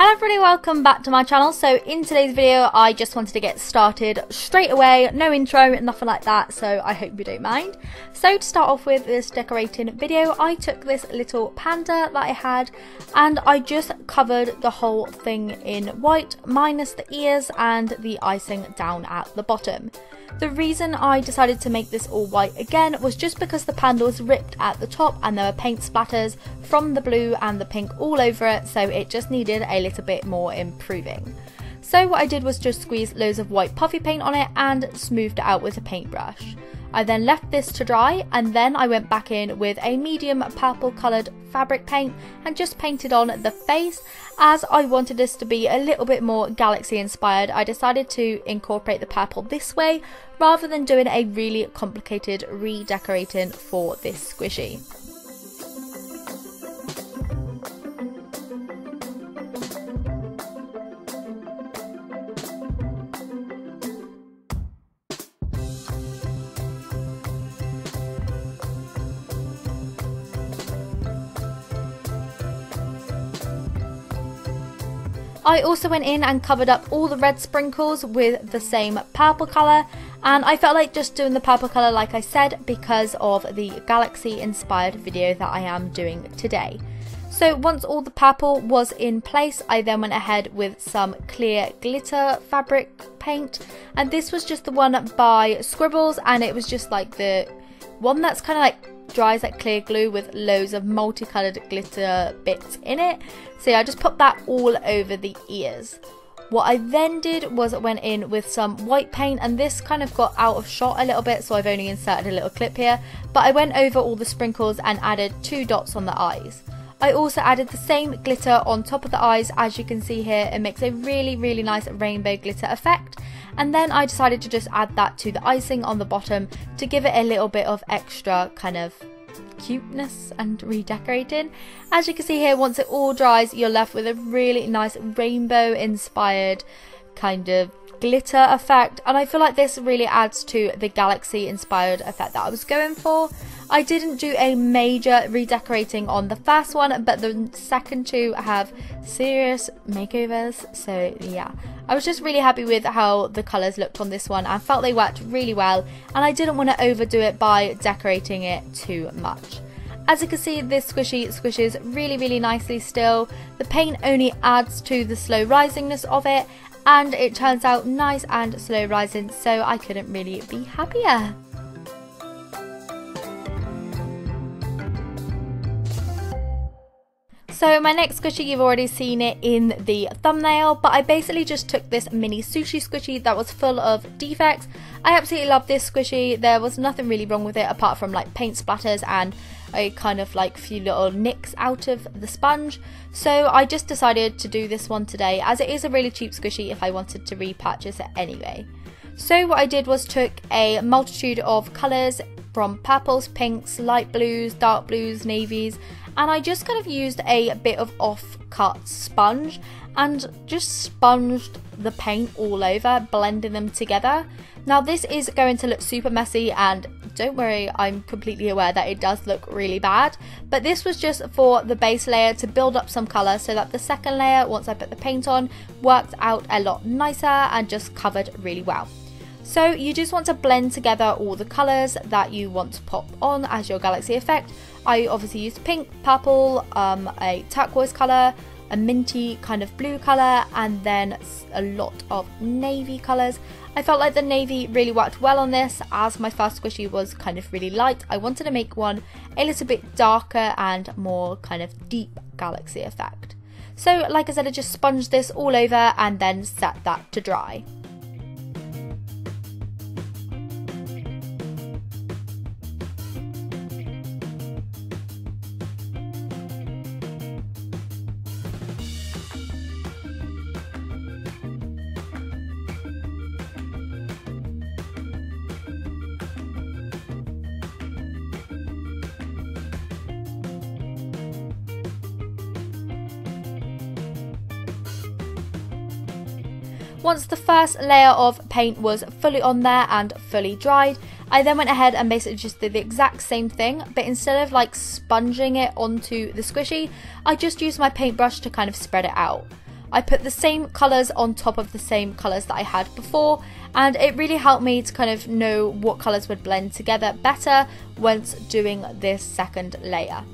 Hello everybody, welcome back to my channel. So in today's video I just wanted to get started straight away, no intro, nothing like that, so I hope you don't mind. So to start off with this decorating video, I took this little panda that I had and I just covered the whole thing in white minus the ears and the icing down at the bottom. The reason I decided to make this all white again was just because the panda was ripped at the top and there were paint splatters from the blue and the pink all over it, so it just needed a little bit more improving. So what I did was just squeeze loads of white puffy paint on it and smoothed it out with a paintbrush. I then left this to dry and then I went back in with a medium purple coloured fabric paint and just painted on the face. As I wanted this to be a little bit more galaxy inspired, I decided to incorporate the purple this way rather than doing a really complicated redecorating for this squishy. I also went in and covered up all the red sprinkles with the same purple colour, and I felt like just doing the purple colour like I said because of the galaxy inspired video that I am doing today. So once all the purple was in place, I then went ahead with some clear glitter fabric paint, and this was just the one by Scribbles, and it was just like the one that's kind of like dries like clear glue with loads of multicolored glitter bits in it. So yeah, I just put that all over the ears. What I then did was went in with some white paint, and this kind of got out of shot a little bit, so I've only inserted a little clip here, but I went over all the sprinkles and added 2 dots on the eyes. I also added the same glitter on top of the eyes. As you can see here, it makes a really nice rainbow glitter effect, and then I decided to just add that to the icing on the bottom to give it a little bit of extra kind of cuteness and redecorating. As you can see here, once it all dries, you're left with a really nice rainbow inspired kind of glitter effect, and I feel like this really adds to the galaxy inspired effect that I was going for. I didn't do a major redecorating on the first one, but the second two have serious makeovers, so yeah. I was just really happy with how the colours looked on this one. I felt they worked really well, and I didn't want to overdo it by decorating it too much. As you can see, this squishy squishes really nicely still. The paint only adds to the slow risingness of it, and it turns out nice and slow rising, so I couldn't really be happier. So my next squishy, you've already seen it in the thumbnail, but I basically just took this mini sushi squishy that was full of defects. I absolutely love this squishy. There was nothing really wrong with it apart from like paint splatters and a kind of like few little nicks out of the sponge. So I just decided to do this one today, as it is a really cheap squishy if I wanted to repurchase it anyway. So what I did was took a multitude of colours from purples, pinks, light blues, dark blues, navies, and I just kind of used a bit of off-cut sponge and just sponged the paint all over, blending them together. Now this is going to look super messy, and don't worry, I'm completely aware that it does look really bad, but this was just for the base layer to build up some colour so that the second layer, once I put the paint on, worked out a lot nicer and just covered really well. So you just want to blend together all the colours that you want to pop on as your galaxy effect. I obviously used pink, purple, a turquoise colour, a minty kind of blue colour, and then a lot of navy colours. I felt like the navy really worked well on this, as my first squishy was kind of really light. I wanted to make one a little bit darker and more kind of deep galaxy effect. So like I said, I just sponged this all over and then set that to dry. Once the first layer of paint was fully on there and fully dried, I then went ahead and basically just did the exact same thing, but instead of like sponging it onto the squishy, I just used my paintbrush to kind of spread it out. I put the same colours on top of the same colours that I had before, and it really helped me to kind of know what colours would blend together better once doing this second layer.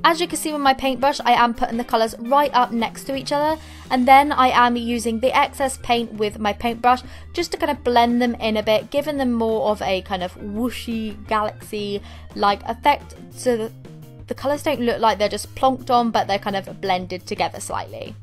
As you can see with my paintbrush, I am putting the colours right up next to each other, and then I am using the excess paint with my paintbrush just to kind of blend them in a bit, giving them more of a kind of whooshy galaxy like effect, so that the colours don't look like they're just plonked on, but they're kind of blended together slightly.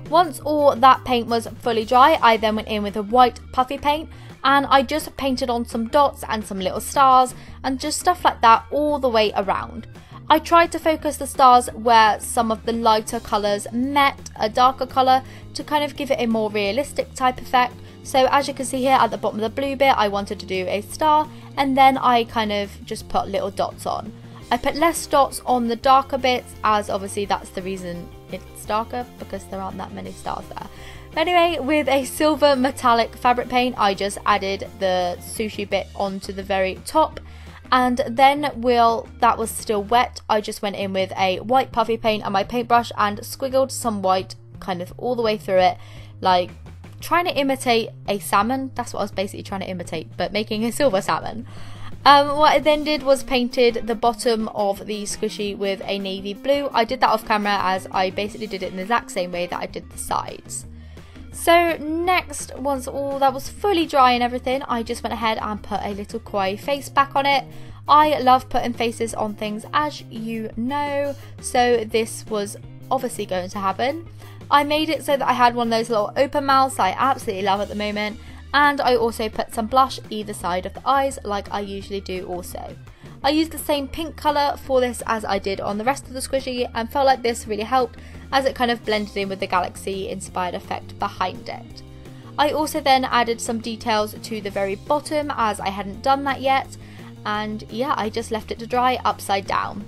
Once all that paint was fully dry, I then went in with a white puffy paint, and I just painted on some dots and some little stars and just stuff like that all the way around. I tried to focus the stars where some of the lighter colours met a darker colour to kind of give it a more realistic type effect. So as you can see here at the bottom of the blue bit, I wanted to do a star, and then I kind of just put little dots on. I put less dots on the darker bits, as obviously that's the reason it's darker, because there aren't that many stars there. But anyway, with a silver metallic fabric paint, I just added the sushi bit onto the very top, and then while that was still wet, I just went in with a white puffy paint and my paintbrush and squiggled some white kind of all the way through it, like trying to imitate a salmon. That's what I was basically trying to imitate, but making a silver salmon. What I then did was painted the bottom of the squishy with a navy blue. I did that off camera, as I basically did it in the exact same way that I did the sides. So next, once all that was fully dry and everything, I just went ahead and put a little kawaii face back on it. I love putting faces on things, as you know, so this was obviously going to happen. I made it so that I had one of those little open mouths I absolutely love at the moment. And I also put some blush either side of the eyes, like I usually do also. I used the same pink colour for this as I did on the rest of the squishy, and felt like this really helped, as it kind of blended in with the galaxy inspired effect behind it. I also then added some details to the very bottom, as I hadn't done that yet, and yeah, I just left it to dry upside down.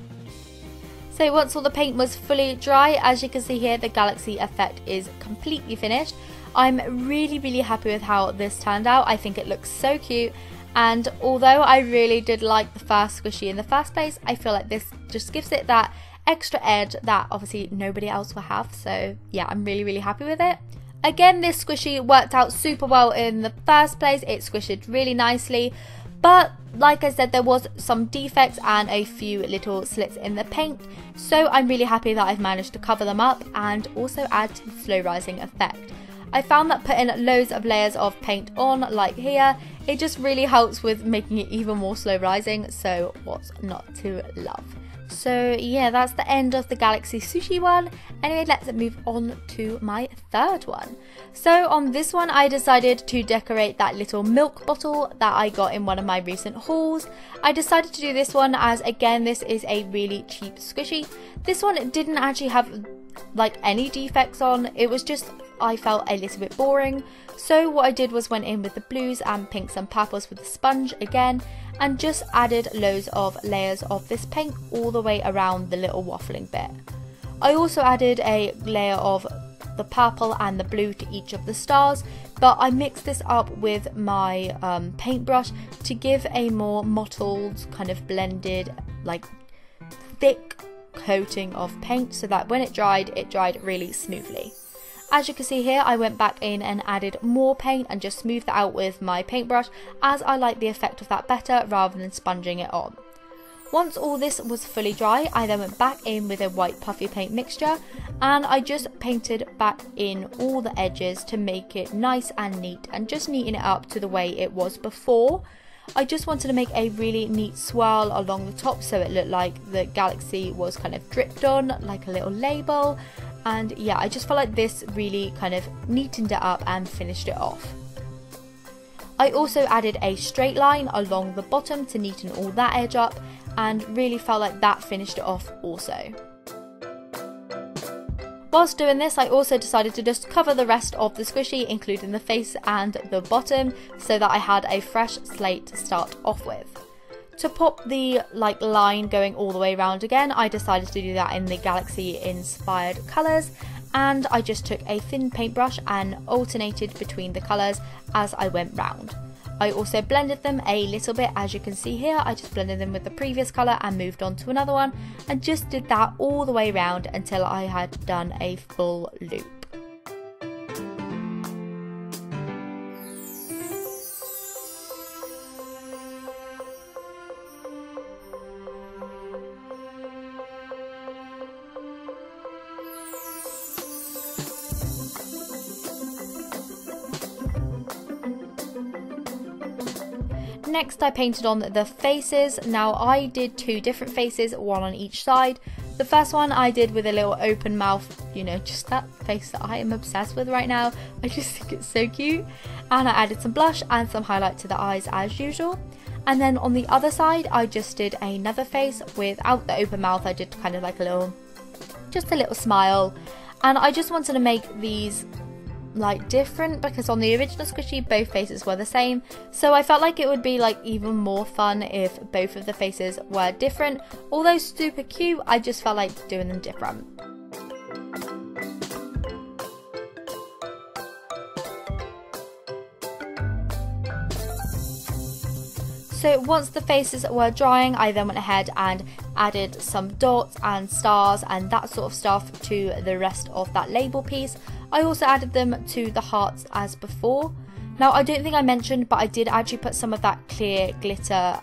So once all the paint was fully dry, as you can see here, the galaxy effect is completely finished. I'm really happy with how this turned out. I think it looks so cute, and although I really did like the first squishy in the first place, I feel like this just gives it that extra edge that obviously nobody else will have. So yeah, I'm really happy with it. Again, this squishy worked out super well in the first place. It squished really nicely, but like I said, there was some defects and a few little slits in the paint, so I'm really happy that I've managed to cover them up and also add to the slow rising effect. I found that putting loads of layers of paint on, like here, it just really helps with making it even more slow rising, so what's not to love? So yeah, that's the end of the Galaxy Sushi one. Anyway, let's move on to my third one. So on this one, I decided to decorate that little milk bottle that I got in one of my recent hauls. I decided to do this one as, again, this is a really cheap squishy. This one didn't actually have like any defects on, it was just, I felt a little bit boring. So what I did was went in with the blues and pinks and purples with the sponge again, and just added loads of layers of this paint all the way around the little waffling bit. I also added a layer of the purple and the blue to each of the stars, but I mixed this up with my paintbrush to give a more mottled, kind of blended, like thick coating of paint, so that when it dried really smoothly. As you can see here, I went back in and added more paint and just smoothed that out with my paintbrush, as I like the effect of that better rather than sponging it on. Once all this was fully dry, I then went back in with a white puffy paint mixture and I just painted back in all the edges to make it nice and neat and just neaten it up to the way it was before. I just wanted to make a really neat swirl along the top so it looked like the galaxy was kind of dripped on, like a little label. And yeah, I just felt like this really kind of neatened it up and finished it off. I also added a straight line along the bottom to neaten all that edge up and really felt like that finished it off also. Whilst doing this, I also decided to just cover the rest of the squishy, including the face and the bottom, so that I had a fresh slate to start off with. To pop the line going all the way around again, I decided to do that in the galaxy inspired colours, and I just took a thin paintbrush and alternated between the colours as I went round. I also blended them a little bit, as you can see here. I just blended them with the previous colour and moved on to another one and just did that all the way around until I had done a full loop. Next I painted on the faces. Now I did two different faces, one on each side. The first one I did with a little open mouth, you know, just that face that I am obsessed with right now. I just think it's so cute. And I added some blush and some highlight to the eyes as usual. And then on the other side I just did another face without the open mouth. I did kind of like just a little smile. And I just wanted to make these different because on the original squishy both faces were the same, so I felt like it would be even more fun if both of the faces were different. Although super cute, I just felt like doing them different. So once the faces were drying, I then went ahead and added some dots and stars and that sort of stuff to the rest of that label piece. I also added them to the hearts as before. Now I don't think I mentioned, but I did actually put some of that clear glitter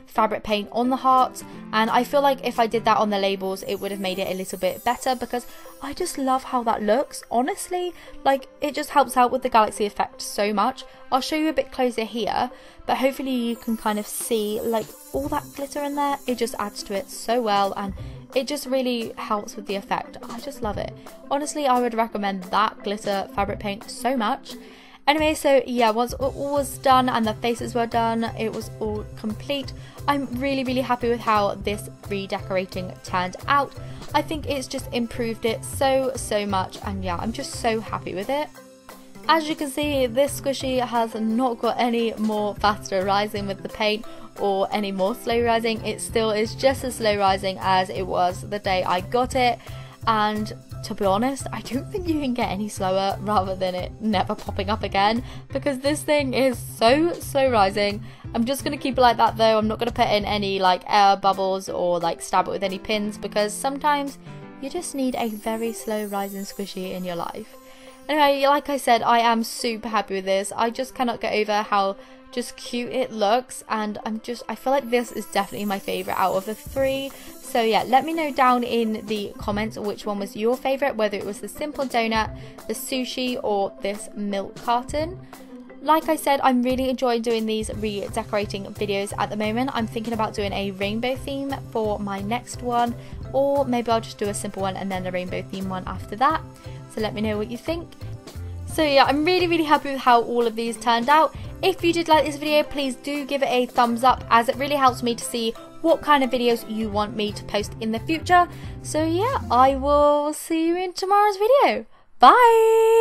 fabric paint on the hearts, and I feel like if I did that on the labels it would have made it a little bit better because I just love how that looks. Honestly, it just helps out with the galaxy effect so much. I'll show you a bit closer here, but hopefully you can kind of see all that glitter in there. It just adds to it so well and it just really helps with the effect. I just love it. Honestly, I would recommend that glitter fabric paint so much. Anyway, so yeah, once all was done and the faces were done, it was all complete. I'm really happy with how this redecorating turned out. I think it's just improved it so much, and yeah, I'm just so happy with it. As you can see, this squishy has not got any more faster rising with the paint or any more slow rising. It still is just as slow rising as it was the day I got it, and to be honest, I don't think you can get any slower rather than it never popping up again, because this thing is so slow rising. I'm just going to keep it like that though. I'm not going to put in any air bubbles or stab it with any pins, because sometimes you just need a very slow rising squishy in your life. Anyway, like I said, I am super happy with this. I just cannot get over how just cute it looks, and I feel like this is definitely my favourite out of the three. So yeah, let me know down in the comments which one was your favourite, whether it was the simple donut, the sushi, or this milk carton. Like I said, I'm really enjoying doing these redecorating videos at the moment. I'm thinking about doing a rainbow theme for my next one, or maybe I'll just do a simple one and then a rainbow theme one after that. So let me know what you think. So yeah, I'm really happy with how all of these turned out. If you did like this video, please do give it a thumbs up, as it really helps me to see what kind of videos you want me to post in the future. So yeah, I will see you in tomorrow's video. Bye!